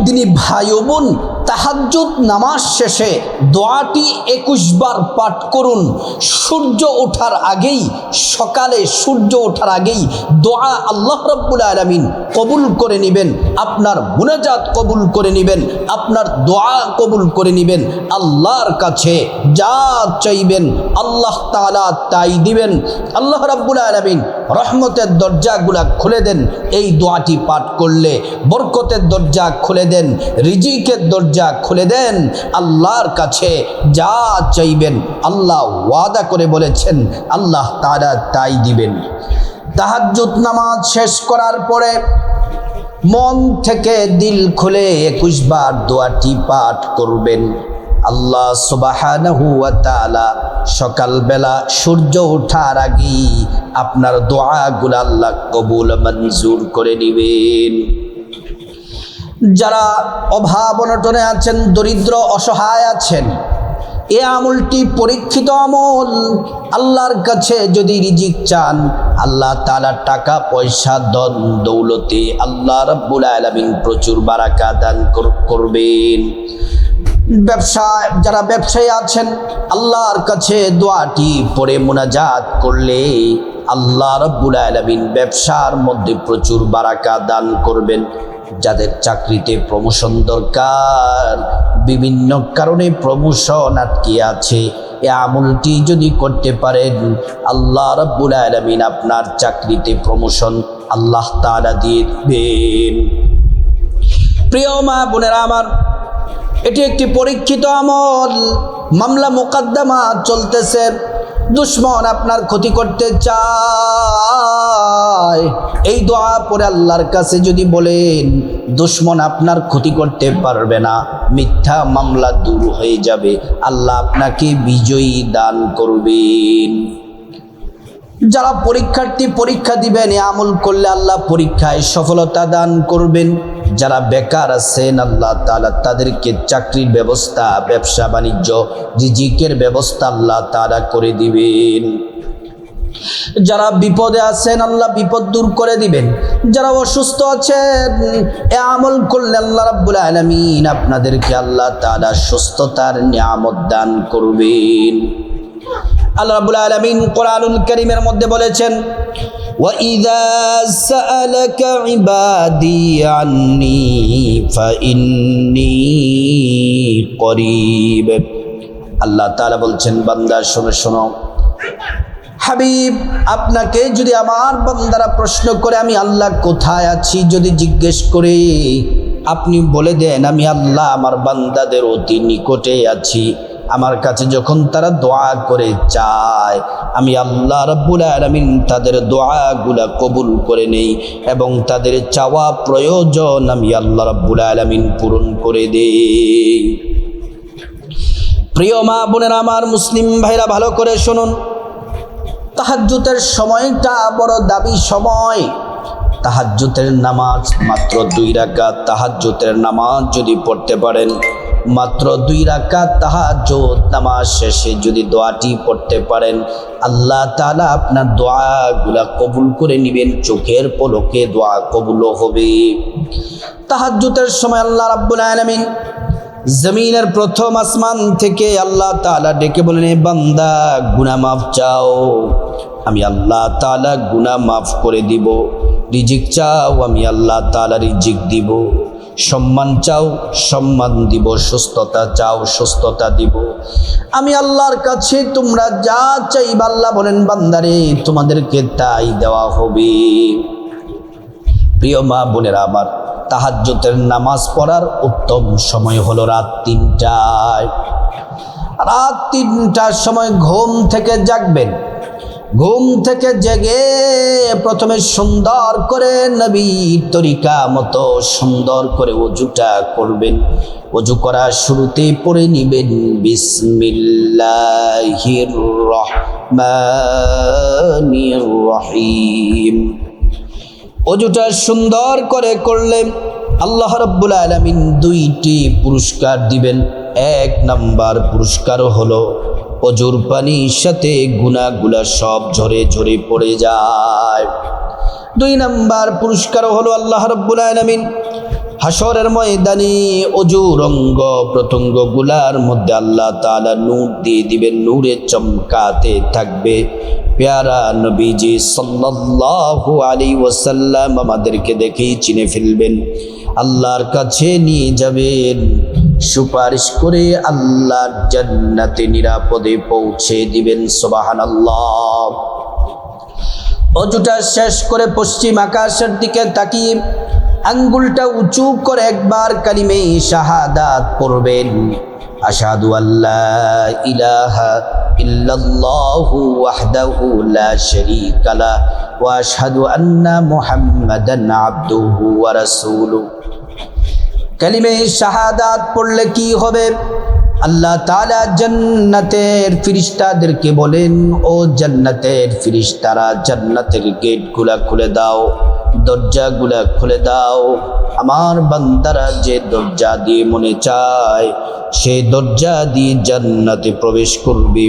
দিনী ভাই ও বোন, তাহাজ্জুদ নামাজ শেষে দোয়াটি 21 বার পাঠ করুন। সূর্য ওঠার আগেই, সকালে সূর্য ওঠার আগেই দোয়া আল্লাহ রাব্বুল আলামিন কবুল করে নেবেন, আপনার মুনাজাত কবুল করে নেবেন, আপনার দোয়া কবুল করে নেবেন। আল্লাহর কাছে যা চাইবেন আল্লাহ তাআলা তাই দিবেন। আল্লাহ রাব্বুল আলামিন রহমতের দরজাগুলা খুলে দেন এই দোয়াটি পাঠ করলে, বরকতের দরজা খুলে দেন, রিজিকের দরজা খুলে দেন। আল্লাহর কাছে যা চাইবেন আল্লাহ ওয়াদা করে বলেছেন আল্লাহ তাআলা তাই দিবেন। তাহাজ্জুদ নামাজ শেষ করার পরে মন থেকে দিল খুলে 21 বার দোয়াটি পাঠ করবেন। আল্লাহ সুবহানাহু ওয়া তাআলা সকালবেলা সূর্য ওঠার আগেই আপনার দোয়াগুলো আল্লাহ কবুল মঞ্জুর করে নেবেন। যারা অভাব অনটনে আছেন, দরিদ্র অসহায় আছেন, এ আমলটি পরীক্ষিত আমল। আল্লাহর কাছে যদি রিজিক চান, আল্লাহ তাআলা টাকা পয়সা ধন দৌলতে আল্লাহ রাব্বুল আলামিন প্রচুর বারাকা দান করবেন। যারা ব্যবসায়ী আছেন, আল্লাহর কাছে দোয়াটি পড়ে মুনাজাত করলে আল্লাহ রাব্বুল আলামিন ব্যবসার মধ্যে প্রচুর বারাকা দান করবেন। যাদের চাকরিতে প্রমোশন দরকার, বিভিন্ন কারণে প্রমোশন আটকে আছে, এই আমলটি যদি করতে পারেন আল্লাহ রাব্বুল আলামিন আপনার চাকরিতে প্রমোশন আল্লাহ তাআলা দিয়ে দিবেন। প্রিয় মা বোনেরা আমার, এটি একটি পরীক্ষিত আমল। মামলা মোকদ্দমা চলতেছে, দুশ্মন আপনার ক্ষতি করতে চায়, এই দোয়া পরে আল্লাহর কাছে যদি বলেন, দুশ্মন আপনার ক্ষতি করতে পারবে না, মিথ্যা মামলা দূর হয়ে যাবে, আল্লাহ আপনাকে বিজয়ী দান করবেন। যারা পরীক্ষার্থী পরীক্ষা দিবেন, এ আমল করলে আল্লাহ পরীক্ষায় সফলতা দান করবেন। যারা বেকার আছেন, আল্লাহ তাআলা তাদেরকে চাকরির ব্যবস্থা, ব্যবসা বাণিজ্য, রিজিকের ব্যবস্থা আল্লাহ তাআলা করে দিবেন। যারা বিপদে আছেন, আল্লাহ বিপদ দূর করে দিবেন। যারা অসুস্থ আছেন, এ আমল করলে আল্লাহ রাব্বুল আলামিন আপনাদেরকে আল্লাহ তাআলা সুস্থতার নিয়ামত দান করবেন। আল্লাহ রাব্বুল আলামিন কোরআনুল কারীমের মধ্যে বলেছেন, وَإِذَا سَأَلَكَ عِبَادِي عَنِّي فَإِنِّي قَرِيبٌ। আল্লাহ তাআলা বলছেন, বান্দা শোনো শোনো, হাবিব আপনাকে যদি আমার বান্দারা প্রশ্ন করে আমি আল্লাহ কোথায় আছি যদি জিজ্ঞেস করে, আপনি বলে দেন আমি আল্লাহ আমার বান্দাদের অতি নিকটে আছি। আমার কাছে যখন তারা দোয়া করে চায়, আমি আল্লাহ রাব্বুল আলামিন তাদের দোয়াগুলা কবুল করে নেই এবং তাদের চাওয়া প্রয়োজন আমি আল্লাহ রাব্বুল আলামিন পূরণ করে দেই। প্রিয় মা বোনেরা আমার, মুসলিম ভাইরা ভালো করে শুনুন, তাহাজ্জুদের সময়টা বড় দামি সময়। তাহাজ্জুদের নামাজ মাত্র 2 রাকাত। তাহাজ্জুদের নামাজ যদি পড়তে পারেন, মাত্র 2 রাকাত তাহাজ্জুদ নামাজ শেষে যদি দোয়াটি পড়তে পারেন, আল্লাহ তাআলা আপনার দোয়াগুলা কবুল করে নেবেন। চোখের পলকে দোয়া কবুল হবে। তাহাজ্জুদের সময় আল্লাহ রাব্বুল আলামিন জমিনের প্রথম আসমান থেকে আল্লাহ তাআলা ডেকে বলেন, বান্দা গুনাহ মাফ চাও, আমি আল্লাহ তাআলা গুনাহ মাফ করে দিব। রিজিক চাও, আমি আল্লাহ তাআলা রিজিক দিব। সম্মান চাও, সম্মান দিব। সুস্থতা চাও, সুস্থতা দিব। আমি আল্লাহর কাছে তোমরা যা চাইবা, আল্লাহ বলেন বান্দারে তোমাদেরকে তাই দেওয়া হবে। প্রিয় মা বোনেরা আমার, তাহাজ্জুদের নামাজ পড়ার উত্তম সময় হলো রাত 3টায়। রাত 3টার সময় ঘুম থেকে জাগবেন। ঘুম থেকে জেগে প্রথমে সুন্দর করে নবীর তরিকা মতো সুন্দর করে ওযুটা করবেন। ওযু করার শুরুতে পড়ে নিবেন বিসমিল্লাহির রহমানির রহিম। ওযুটা সুন্দর করে করলে আল্লাহ রাব্বুল আলামিন 2টি পুরস্কার দিবেন। 1 নাম্বার পুরস্কার হলো ওযুর পানির সাথে গুনাহগুলা সব ঝরে ঝরে পড়ে যায়। 2 নাম্বার পুরস্কার হলো আল্লাহ রাব্বুল আলামিন হাসরের ময়দানে অজুর অঙ্গ প্রত্যঙ্গ গুলার মধ্যে আল্লাহ তাআলা নূর দিয়ে দিবেন, নূরে চমকাতে থাকবে। প্যারা নবীজি সাল্লাল্লাহু আলাইহি ওয়াসাল্লাম আমাদেরকে দেখেই চিনে ফেলবেন, আল্লাহর কাছে নিয়ে যাবেন, সুপারিশ করে আল্লাহর জান্নাতে নিরাপদে পৌঁছে দিবেন। সুবহানাল্লাহ। অজুটা শেষ করে পশ্চিম আকাশের দিকে তাকিয়ে আঙ্গুলটা উঁচু করে একবার কালিমে শাহাদাত পড়বেন। আশহাদু আল্লা ইলাহা ইল্লাল্লাহু ওয়াহদাহু লা শারীকা লাহু ওয়া আশহাদু আন্না মুহাম্মাদান আবদুহু ওয়া রাসূলুহু। কালিমে শাহাদাত পড়লে কি হবে? আল্লাহ তাআলা জান্নাতের ফেরেশতাদেরকে বলেন, ও জান্নাতের ফেরেশতারা, জান্নাতের গেটগুলা খুলে দাও, দরজাগুলা খুলে দাও। আমার বান্দারা যে দরজা দিয়ে মনে চায় সেই দরজা দিয়ে জান্নাতে প্রবেশ করবে,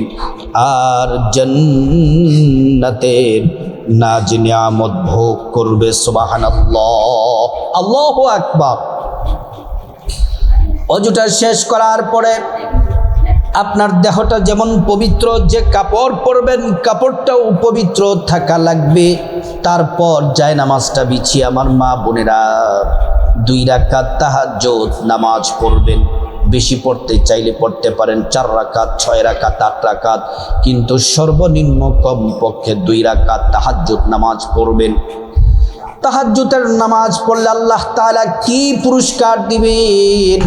আর জান্নাতের নাজ নিয়ামত ভোগ করবে। সুবহানাল্লাহ, আল্লাহু আকবার। অজুটা শেষ করার পরে আপনার দেহটা যেমন পবিত্র, যে কাপড় পরবেন কাপড়টাও পবিত্র থাকা লাগবে। তারপর জায়নামাজটা বিছিয়ে আমার মা বোনেরা 2 রাকাত তাহাজ্জুদ নামাজ পড়বেন। বেশি পড়তে চাইলে পড়তে পারেন 4 রাকাত, 6 রাকাত, 8 রাকাত, কিন্তু সর্বনিম্ন কমপক্ষে 2 রাকাত তাহাজ্জুদ নামাজ পড়বেন। তাহাজ্জুদের নামাজ পড়লে আল্লাহ তাআলা কি পুরস্কার দিবেন?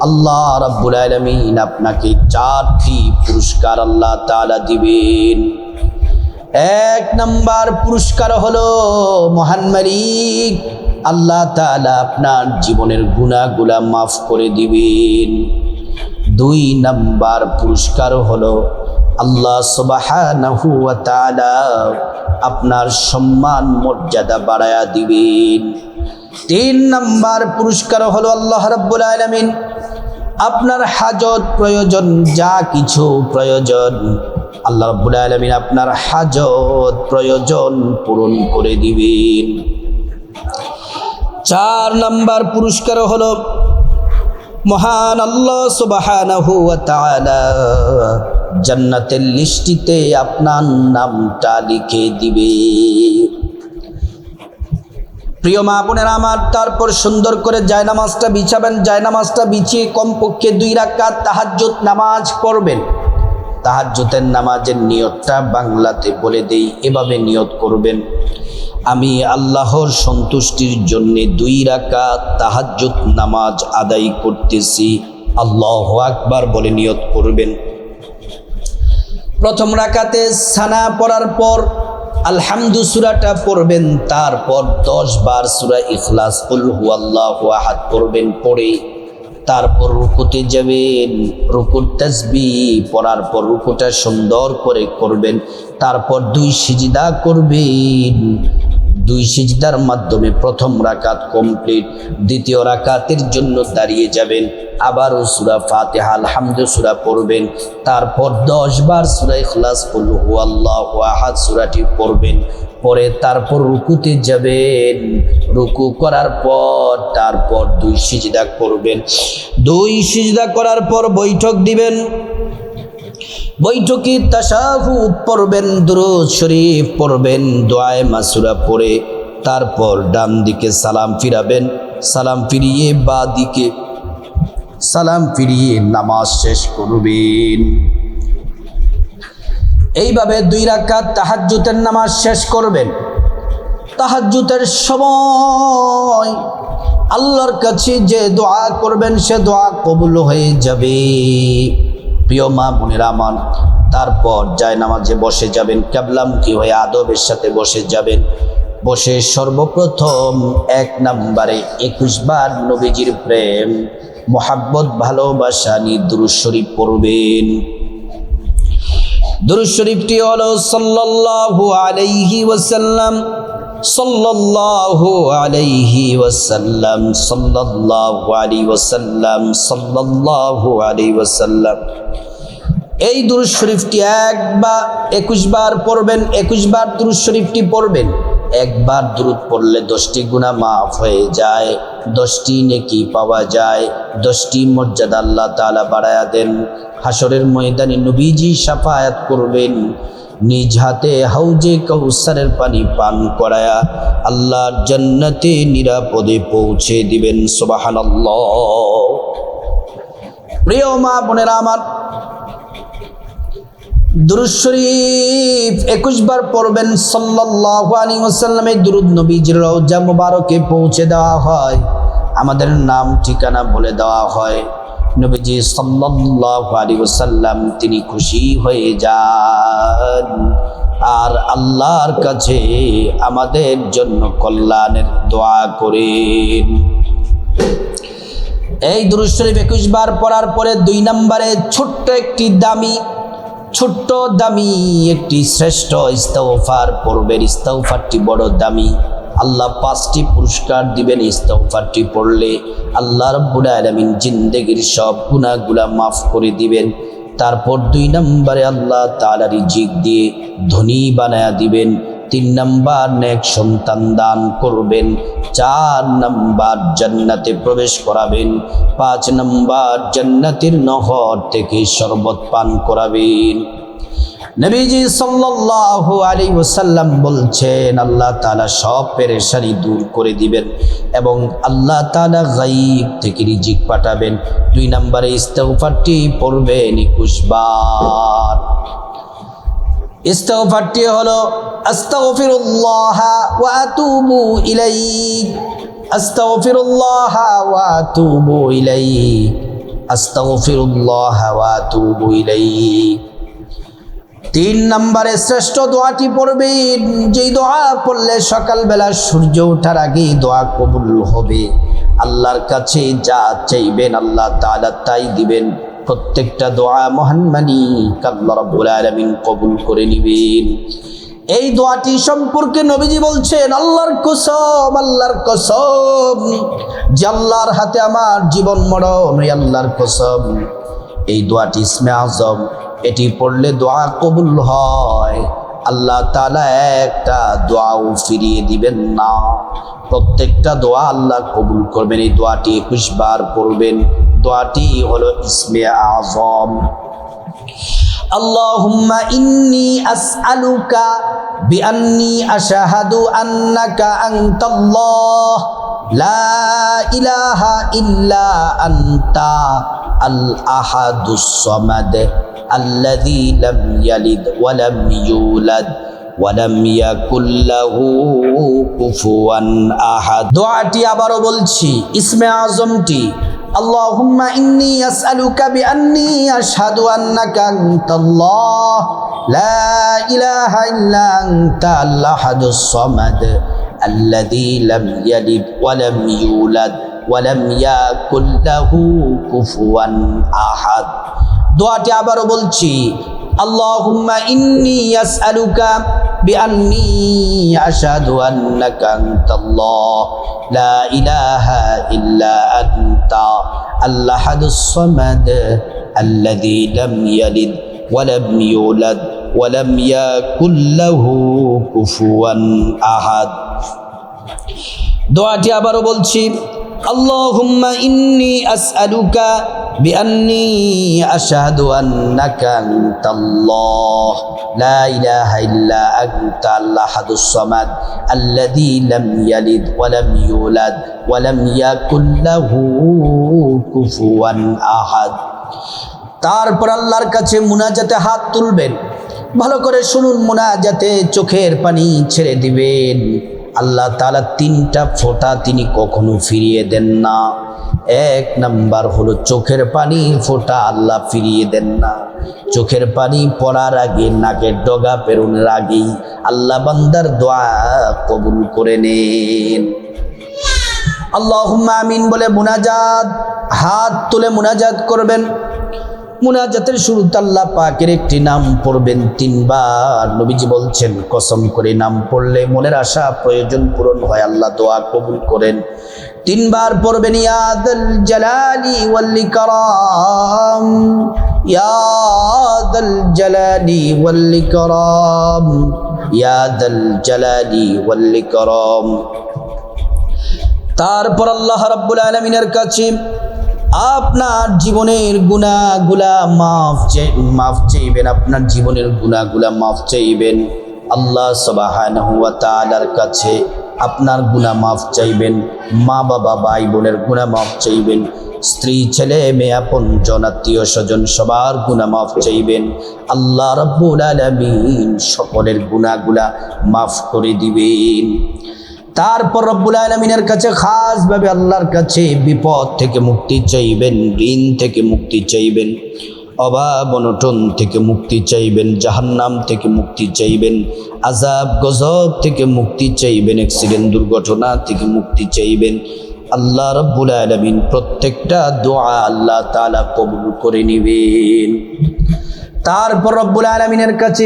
আল্লাহ রাব্বুল আলামিন আপনাকে 4টি পুরস্কার আল্লাহ তাআলা দিবেন। 1 নাম্বার পুরস্কার হলো মহান মালিক আল্লাহ তাআলা আপনার জীবনের গুনাহগুলা মাফ করে দিবেন। 2 নাম্বার পুরস্কার হলো আল্লাহ সুবহানাহু ওয়া তাআলা আপনার সম্মান মর্যাদা বাড়ায়া দিবেন। 3 নাম্বার পুরস্কার হলো আল্লাহ রাব্বুল আলামিন আপনার হাজত প্রয়োজন, যা কিছু প্রয়োজন আল্লাহ রাব্বুল আলামিন আপনার হাজত প্রয়োজন পূরণ করে দিবেন। 4 নাম্বার পুরস্কার হলো মহান আল্লাহ সুবহানাহু ওয়া তাআলা জান্নাতের লিস্টিতে আপনার নামটা লিখে দিবে। প্রিয় মা বোনেরা আমার, তারপর সুন্দর করে জায়নামাজটা বিছাবেন। জায়নামাজটা বিছিয়ে কমপক্ষে 2 রাকাত তাহাজ্জুদ নামাজ পড়বেন। তাহাজ্জুদের নামাজের নিয়তটা বাংলাতে বলে দেই, এভাবে নিয়ত করবেন, আমি আল্লাহর সন্তুষ্টির জন্য 2 রাকাত তাহাজ্জুদ নামাজ আদায় করতেছি। আল্লাহু আকবার বলে নিয়ত করবেন। প্রথম রাকাতে সানা পড়ার পর আলহামদু সূরাটা পড়বেন, তারপর 10 বার সূরা ইখলাস কুল হুয়াল্লাহু আহাদ পড়বেন। পড়ে তারপর রুকুতে যাবেন, রুকুর তাসবিহ পড়ার পর রুকুটা সুন্দর করে করবেন। তারপর 2 সিজদা করবেন। 2 সিজদার মাধ্যমে প্রথম রাকাত কমপ্লিট। দ্বিতীয় রাকাতের জন্য দাঁড়িয়ে যাবেন, আবারও সূরা ফাতিহা আলহামদু সূরা পড়বেন। তারপর 10 বার সূরা ইখলাস কুল হুয়াল্লাহু আহাদ সূরাটি পড়বেন। পরে তারপর রুকুতে যাবেন, রুকু করার পর তারপর 2 সিজদা করবেন। 2 সিজদা করার পর বৈঠক দিবেন। বৈঠকে তাশাহুদ পড়বেন, দুরূদ শরীফ পড়বেন, দোয়ায়ে মাসুরা পড়ে তারপর ডান দিকে সালাম ফিরাবেন। সালাম ফিরিয়ে বা দিকে সালাম ফিরিয়ে নামাজ শেষ করবেন। এইভাবে 2 রাকাত তাহাজ্জুদের নামাজ শেষ করবেন। তাহাজ্জুদের সময় আল্লাহর কাছে যে দোয়া করবেন সে দোয়া কবুল হয়ে যাবে। প্রিয় মা বোনেরা আমার, তারপর জায়নামাজে বসে যাবেন, কিবলামুখী হয়ে আদবের সাথে বসে যাবেন। বসে সর্বপ্রথম 1 নম্বরে 21 বার নবীজির প্রেম মোহাব্বত ভালোবাসা নিয়ে দুরূদ শরীফ পড়বেন। দুরূদ শরীফটি হলো সাল্লাল্লাহু আলাইহি ওয়াসাল্লাম, সাল্লাল্লাহু আলাইহি ওয়াসাল্লাম, সাল্লাল্লাহু আলাইহি ওয়াসাল্লাম, সাল্লাল্লাহু আলাইহি ওয়াসাল্লাম। এই দুরূদ শরীফটি 1 বা 21 বার পড়বেন। 21 বার দুরূদ শরীফটি পড়বেন। একবার দুরূদ পড়লে 10টি গুনাহ মাফ হয়ে যায়, 10টি নেকি পাওয়া যায়, 10টি মর্যাদা আল্লাহ তাআলা বাড়ায়া দেন। হাসরের ময়দানে নবীজি শাফায়াত করবেন, নিজ হাতে হাউজে কাউসারের পানি পান করায়া আল্লাহর জান্নাতে নিরাপদে পৌঁছে দিবেন। সুবহানাল্লাহ। প্রিয় মা বোনেরা আমার, দুরূদ শরীফ 21 বার পড়বেন সাল্লাল্লাহু আলাইহি ওয়াসাল্লাম। এই দুরূদ নবীজির রওজা মুবারকে পৌঁছে দেওয়া হয়, আমাদের নাম ঠিকানা বলে দেওয়া হয়। নবীজি সাল্লাল্লাহু আলাইহি ওয়াসাল্লাম তিনি খুশি হয়ে যান আর আল্লাহর কাছে আমাদের জন্য কল্যাণের দোয়া করেন। এই দুরূদ শরীফ 21 বার পড়ার পরে 2 নম্বরে ছোট্ট দামি একটি শ্রেষ্ঠ ইস্তেগফার পড়বেন। ইস্তেগফারটি বড় দামি, আল্লাহ 5টি পুরস্কার দিবেন। ইস্তেগফারটি পড়লে আল্লাহ রাব্বুল আলামিন জিন্দেগির সব গুনাহগুলা মাফ করে দিবেন। তারপর 2 নম্বরে আল্লাহ তাআলা রিজিক দিয়ে ধনী বানায়া দিবেন। 3 নম্বর নেক সন্তান দান করবেন। 4 নম্বর জান্নাতে প্রবেশ করাবেন। 5 নম্বর জান্নাতের নহর থেকে শরবত পান করাবেন। নবীজি সাল্লাল্লাহু আলাইহি ওয়াসাল্লাম বলছেন আল্লাহ তাআলা সব পেরেশানি দূর করে দিবেন এবং আল্লাহ তাআলা গায়ব থেকে রিজিক পাঠাবেন। 2 নম্বরে ইস্তেগফারটি পড়বেন 21 বার। ইস্তেগফারটি হলো আস্তাগফিরুল্লাহ ওয়া আতুবু ইলাইহি, আস্তাগফিরুল্লাহ ওয়া আতুবু ইলাইহি, আস্তাগফিরুল্লাহ ওয়া আতুবু ইলাইহি। 3 নম্বরে শ্রেষ্ঠ দোয়াটি পড়বেন, যেই দোয়া পড়লে সকালবেলা সূর্য ওঠার আগে দোয়া কবুল হবে। আল্লাহর কাছে যা চাইবেন আল্লাহ তাআলা তাই দিবেন। প্রত্যেকটা দোয়া মহান মালিক আল্লাহ রাব্বুল আলামিন কবুল করে নেবেন। এই দোয়াটি সম্পর্কে নবীজি বলছেন আল্লাহর কসম যে আল্লাহর হাতে আমার জীবন মরণ, ওই আল্লাহর কসম এই দোয়াটি ইসমে আজম, এটি পড়লে দোয়া কবুল হয়। আল্লাহ তাআলা একটা দোয়াও ফিরিয়ে দিবেন না, প্রত্যেকটা দোয়া আল্লাহ কবুল করবেন। এই দোয়াটি 21 বার পড়বেন। দোয়াটি হলো ইসমে আজম। আল্লাহুম্মা ইন্নী আসআলুকা বিআন্নী আশহাদু আন্নাকা আনতাল্লাহ লা ইলাহা ইল্লা আনতা আল আহাদুস সামাদ আল্লাযী লাম ইয়ালিদ ওয়া লাম ইউলাদ ওয়া লাম ইয়াকুল লাহু কুফুয়ান আহাদ। দোয়াটি আবারও বলছি, ইসমে আজমটি আল্লাহুম্মা ইন্নী আসআলুকা বিআন্নী আশহাদু আন্নাকা আনতাল্লাহ লা ইলাহা ইল্লা আনতা আল আহাদুস সামাদ আল্লাযী লাম ইয়ালিদ ওয়া লাম ইউলাদ ওয়া লাম ইয়াকুল লাহু কুফুয়ান আহাদ। দোয়াটি আবারও বলছি, আল্লাহুম্মা ইন্নী আসআলুকা বিআন্নী আশহাদু আন্নাকা আনতাল্লাহ লা ইলাহা ইল্লা আনতা আল আহাদুস সামাদ আল্লাযী লাম ইয়ালিদ ওয়া লাম ইউলাদ ওয়া লাম ইয়াকুল লাহু কুফুয়ান আহাদ। দোয়াটি আবারও বলছি, আল্লাহুম্মা ইন্নী আসআলুকা বিআন্নী আশহাদু আন্নাকা আনতাল্লাহ লা ইলাহা ইল্লা আনতা আল আহাদুস সামাদ আল্লাযী লাম ইয়ালিদ ওয়া লাম ইউলাদ ওয়া লাম ইয়াকুল লাহু কুফুয়ান আহাদ। তারপর আল্লাহর কাছে মুনাজাতে হাত তুলবেন। ভালো করে শুনুন, মুনাজাতে চোখের পানি ছেড়ে দিবেন। আল্লাহ তাআলা 3টা ফোঁটা তিনি কখনো ফিরিয়ে দেন না। 1 নাম্বার হলো চোখের পানি ফোঁটা আল্লাহ ফিরিয়ে দেন না। চোখের পানি পড়ার আগে, নাকের ডগা পেরোনোর আগেই আল্লাহ বান্দার দোয়া কবুল করে নেন। আল্লাহুম্মা আমিন বলে মুনাজাত, হাত তুলে মুনাজাত করবেন। মুনাজাতের শুরুতে আল্লাহ পাকের একটি নাম পড়বেন 3 বার। নবীজি বলছেন কসম করে নাম পড়লে মনের আশা প্রয়োজন পূরণ হয়, আল্লাহ দোয়া কবুল করেন। 3 বার পড়বেন, ইয়া যাল জালালি ওয়াল ইকরাম ইয়া দাল জালালি ওয়াল ইকরাম, ইয়া দাল জালালি ওয়াল ইকরাম। তারপর আল্লাহ রাব্বুল আলামিনের কাছে আপনার জীবনের গুনাহগুলা মাফ চাইবেন, আপনার জীবনের গুনাহগুলা মাফ চাইবেন। আল্লাহ সুবহানাহু ওয়া তাআলার কাছে আপনার গুনাহ মাফ চাইবেন, মা বাবা ভাই বোনের গুনাহ মাফ চাইবেন, স্ত্রী ছেলে মেয়ে আপনজন আত্মীয় স্বজন সবার গুনাহ মাফ চাইবেন। আল্লাহ রাব্বুল আলামিন সকলের গুনাহগুলা মাফ করে দিবেন। তারপর রব্বুল আলামিনের কাছে খাসভাবে আল্লাহর কাছে বিপদ থেকে মুক্তি চাইবেন, ঋণ থেকে মুক্তি চাইবেন, অভাব অনটন থেকে মুক্তি চাইবেন, জাহান্নাম থেকে মুক্তি চাইবেন, আযাব গজব থেকে মুক্তি চাইবেন, অ্যাক্সিডেন্ট দুর্ঘটনা থেকে মুক্তি চাইবেন। আল্লাহ রাব্বুল আলামিন প্রত্যেকটা দোয়া আল্লাহ তাআলা কবুল করে নেবেন। তারপর রব্বুল আলামিনের কাছে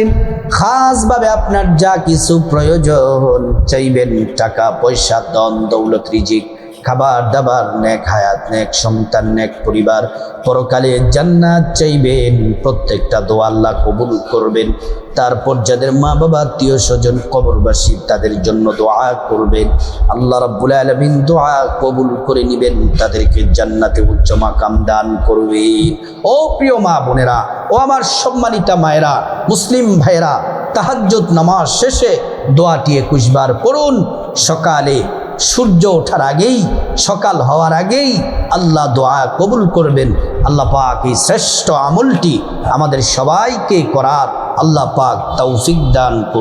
খাসভাবে আপনার যা কিছু প্রয়োজন চাইবেন, টাকা পয়সা ধন দৌলত রিজিক খাবার দাবার নেক হায়াত নেক সন্তান নেক পরিবার পরকালে জান্নাত চাইবেন। প্রত্যেকটা দোয়া আল্লাহ কবুল করবেন। তারপর যাদের মা বাবা আত্মীয় স্বজন কবরবাসী তাদের জন্য দোয়া করবেন, আল্লাহ রাব্বুল আলামিন দোয়া কবুল করে নেবেন, তাদেরকে জান্নাতে উচ্চ মাকাম দান করবেন। ও প্রিয় মা বোনেরা, ও আমার সম্মানিতা মায়েরা, মুসলিম ভাইয়েরা, তাহাজ্জুদ নামাজ শেষে দোয়াটি 21 বার পড়ুন। সকালে সূর্য ওঠার আগেই, সকাল হওয়ার আগেই আল্লাহ দোয়া কবুল করবেন। আল্লাহ পাক এই শ্রেষ্ঠ আমলটি আমাদের সবাইকে করার আল্লাহ পাক তৌফিক দান করুন।